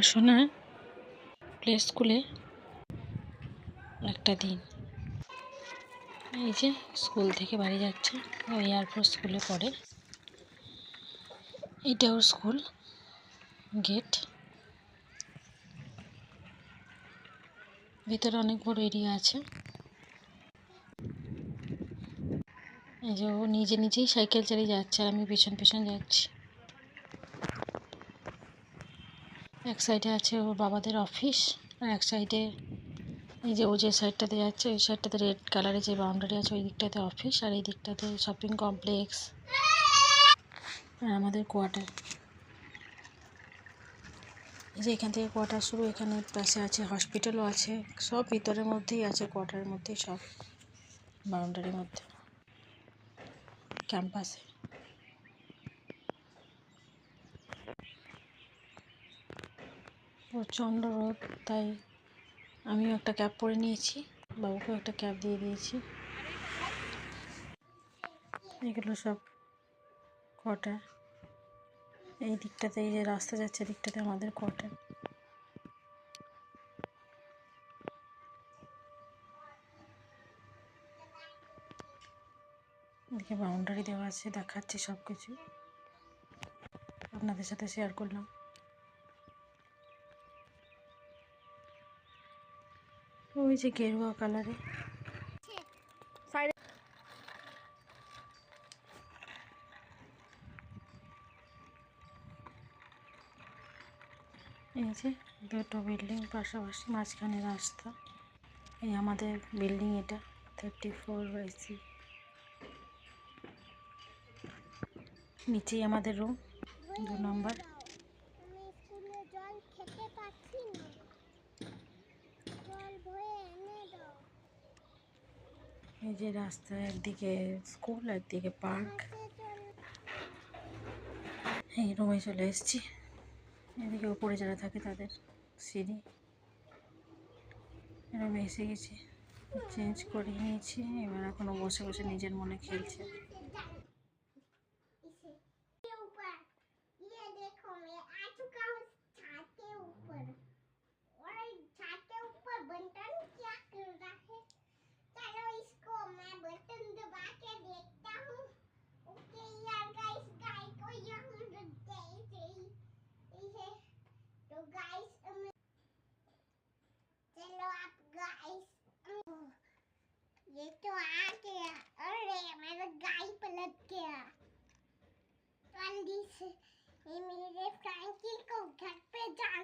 আমার সোনার প্লে স্কুলে একটা দিন। এই যে স্কুল থেকে বাড়ি যাচ্ছে, ও এয়ারপোর্ট স্কুলে পড়ে। এটা ওর স্কুল গেট। ভিতরে অনেক বড় এরিয়া আছে। এই যে ও নিজেই সাইকেল চালিয়ে যাচ্ছে আর আমি পেছন পেছন যাচ্ছি। এক সাইডে আছে ওর বাবাদের অফিস, আর এক সাইডে এই যে ও যে সাইডটাতে যাচ্ছে ওই সাইডটাতে রেড কালারের যে বাউন্ডারি আছে ওই দিকটাতে অফিস, আর এই দিকটাতে শপিং কমপ্লেক্স আর আমাদের কোয়ার্টার। এই যে এখান থেকে কোয়ার্টার শুরু, এখানে পাশে আছে হসপিটালও আছে, সব ভিতরের মধ্যেই আছে, কোয়ার্টারের মধ্যেই সব, বাউন্ডারির মধ্যে ক্যাম্পাসে। প্রচণ্ড রোদ, তাই আমিও একটা ক্যাপ পরে নিয়েছি, বাবুকেও একটা ক্যাপ দিয়ে দিয়েছি। এগুলো সব কোয়ার্টার। এই দিকটাতে এই যে রাস্তা যাচ্ছে এদিকটাতে আমাদের কোয়ার্টার। এদিকে বাউন্ডারি দেওয়া আছে, দেখাচ্ছি সব কিছু, আপনাদের সাথে শেয়ার করলাম। ওই যে গেরুয়া কালারে এই যে দুটো বিল্ডিং পাশাপাশি, মাঝখানে রাস্তা। এই আমাদের বিল্ডিং, এটা 34/C। নিচেই আমাদের রুম 2 নম্বর। এই যে রাস্তা, একদিকে স্কুল একদিকে পার্ক। এই রুমে চলে এসেছি। এদিকে উপরে যারা থাকে তাদের সিঁড়ি। রুমে এসে গেছি, চেঞ্জ করে নিয়েছি। এবার এখনও বসে বসে নিজের মনে খেলছে।